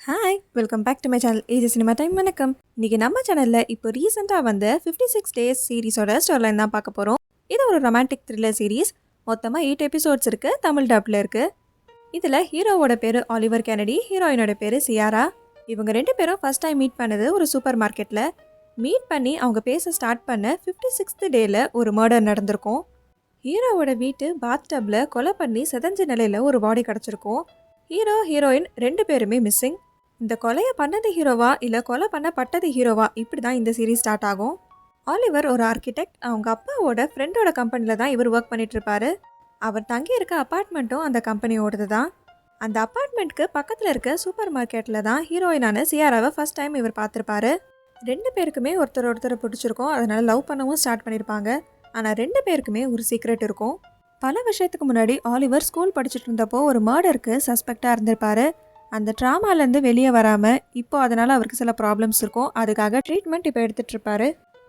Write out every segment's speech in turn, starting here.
Hi welcome back to my channel AJ cinema time. வணக்கம். இன்னைக்கு நம்ம சேனலில் இப்போ ரீசெண்டாக வந்த 56 டேஸ் சீரிஸோட ஸ்டோரிலைன் தான் பார்க்க போகிறோம். இது ஒரு ரொமான்டிக் த்ரில்லர் சீரீஸ். மொத்தமாக 8 எபிசோட்ஸ் இருக்குது. தமிழ் டப்பில் இருக்குது. இதில் ஹீரோவோட பேர் ஆலிவர் கெனடி, ஹீரோயினோட பேர் சியாரா. இவங்க ரெண்டு பேரும் ஃபர்ஸ்ட் டைம் மீட் பண்ணது ஒரு சூப்பர் மார்க்கெட்டில். மீட் பண்ணி அவங்க பேச ஸ்டார்ட் பண்ண 56th டேயில் ஒரு மர்டர் நடந்திருக்கும். ஹீரோவோட வீட்டு பாத்டப்பில் கொலை பண்ணி செதஞ்ச நிலையில் ஒரு பாடி கிடச்சிருக்கும். ஹீரோ ஹீரோயின் ரெண்டு பேருமே மிஸ்ஸிங். இந்த கொலையை பண்ணது ஹீரோவா இல்லை கொலை பண்ணப்பட்டது ஹீரோவா, இப்படி தான் இந்த சீரீஸ் ஸ்டார்ட் ஆகும். ஆலிவர் ஒரு ஆர்கிடெக்ட். அவங்க அப்பாவோட ஃப்ரெண்டோட கம்பெனியில் தான் இவர் ஒர்க் பண்ணிட்டு இருப்பாரு. அவர் தங்கி இருக்க அப்பார்ட்மெண்ட்டும் அந்த கம்பெனியோடது தான். அந்த அப்பார்ட்மெண்ட்க்கு பக்கத்தில் இருக்க சூப்பர் மார்க்கெட்டில் தான் ஹீரோயினான சியாராவை ஃபர்ஸ்ட் டைம் இவர் பார்த்துருப்பாரு. ரெண்டு பேருக்குமே ஒருத்தரை பிடிச்சிருக்கும். அதனால லவ் பண்ணவும் ஸ்டார்ட் பண்ணியிருப்பாங்க. ஆனால் ரெண்டு பேருக்குமே ஒரு சீக்ரெட் இருக்கும். பல விஷயத்துக்கு முன்னாடி ஆலிவர் ஸ்கூல் படிச்சுட்டு இருந்தப்போ ஒரு மர்டருக்கு சஸ்பெக்டாக இருந்திருப்பாரு. அந்த ட்ராமாலேருந்து வெளியே வராமல் இப்போ அதனால் அவருக்கு சில ப்ராப்ளம்ஸ் இருக்கும். அதுக்காக ட்ரீட்மெண்ட் இப்போ எடுத்துகிட்டு இருப்பாரு.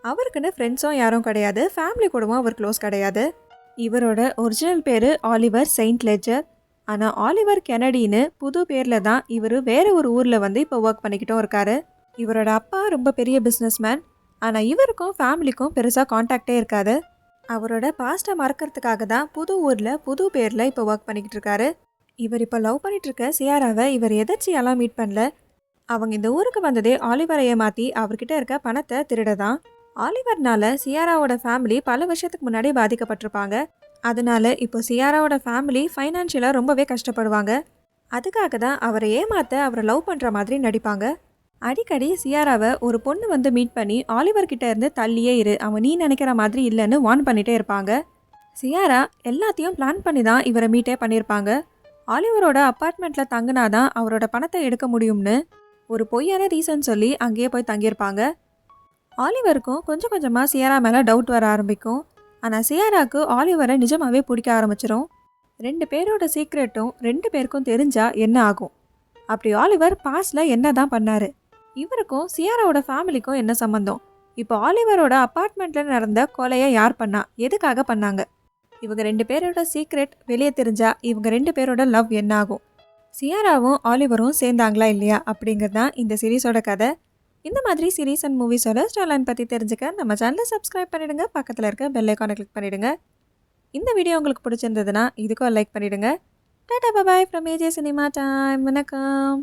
அவருக்குன்னு ஃப்ரெண்ட்ஸும் யாரும் கிடையாது, ஃபேமிலி கூடவும் அவர் க்ளோஸ் கிடையாது. இவரோட ஒரிஜினல் பேர் ஆலிவர் செயின்ட் லெஜர். ஆனால் ஆலிவர் கெனடின்னு புது பேரில் தான் இவர் வேறு ஒரு ஊரில் வந்து இப்போ ஒர்க் பண்ணிக்கிட்டும் இருக்காரு. இவரோட அப்பா ரொம்ப பெரிய பிஸ்னஸ்மேன். ஆனால் இவருக்கும் ஃபேமிலிக்கும் பெருசாக கான்டாக்டே இருக்காது. அவரோட பாஸ்ட்டை மறக்கிறதுக்காக தான் புது ஊரில் புது பேரில் இப்போ ஒர்க் பண்ணிக்கிட்டு இருக்காரு. இவர் இப்போ லவ் பண்ணிட்டு இருக்க சியாராவை இவர் எதர்ச்சியெல்லாம் மீட் பண்ணல. அவங்க இந்த ஊருக்கு வந்ததே ஆலிவரை ஏமாற்றி அவர்கிட்ட இருக்க பணத்தை திருடதான். ஆலிவர்னால சியாராவோட ஃபேமிலி பல வருஷத்துக்கு முன்னாடி பாதிக்கப்பட்டிருப்பாங்க. அதனால இப்போ சியாராவோட ஃபேமிலி ஃபைனான்ஷியலாக ரொம்பவே கஷ்டப்படுவாங்க. அதுக்காக தான் அவரை ஏமாற்ற அவரை லவ் பண்ணுற மாதிரி நடிப்பாங்க. அடிக்கடி சியாராவை ஒரு பொண்ணு வந்து மீட் பண்ணி ஆலிவர்கிட்ட இருந்து தள்ளியே இரு, அவன் நீ நினைக்கிற மாதிரி இல்லைன்னு வார்ன் பண்ணிகிட்டே இருப்பாங்க. சியாரா எல்லாத்தையும் பிளான் பண்ணி தான் இவரை மீட்டே பண்ணியிருப்பாங்க. ஆலிவரோட அப்பார்ட்மெண்ட்டில் தங்கினாதான் அவரோட பணத்தை எடுக்க முடியும்னு ஒரு பொய்யான ரீசன் சொல்லி அங்கேயே போய் தங்கியிருப்பாங்க. ஆலிவருக்கும் கொஞ்சம் கொஞ்சமாக சியாரா மேலே டவுட் வர ஆரம்பிக்கும். ஆனால் சியாராவுக்கு ஆலிவரை நிஜமாகவே பிடிக்க ஆரம்பிச்சிடும். ரெண்டு பேரோட சீக்ரெட்டும் ரெண்டு பேருக்கும் தெரிஞ்சா என்ன ஆகும்? அப்படி ஆலிவர் பாஸ்டில் என்ன தான் பண்ணார்? இவருக்கும் சியாராவோட ஃபேமிலிக்கும் என்ன சம்மந்தம்? இப்போ ஆலிவரோட அப்பார்ட்மெண்ட்டில் நடந்த கொலையை யார் பண்ணா, எதுக்காக பண்ணாங்க? இவங்க ரெண்டு பேரோட சீக்ரெட் வெளியே தெரிஞ்சா இவங்க ரெண்டு பேரோட லவ் என்ன ஆகும்? சியாராவும் ஆலிவரும் சேர்ந்தாங்களா இல்லையா அப்படிங்கிறது தான் இந்த சீரீஸோட கதை. இந்த மாதிரி சீரீஸ் அண்ட் மூவிஸோட ஸ்டார்லைன் பற்றி தெரிஞ்சுக்க நம்ம சேனலை சப்ஸ்கிரைப் பண்ணிவிடுங்க. பக்கத்தில் இருக்க பெல் ஐக்கானை கிளிக் பண்ணிவிடுங்க. இந்த வீடியோ உங்களுக்கு பிடிச்சிருந்ததுன்னா இதுக்கும் லைக் பண்ணிவிடுங்க. டாடா bye from AJ cinema time. வணக்கம்.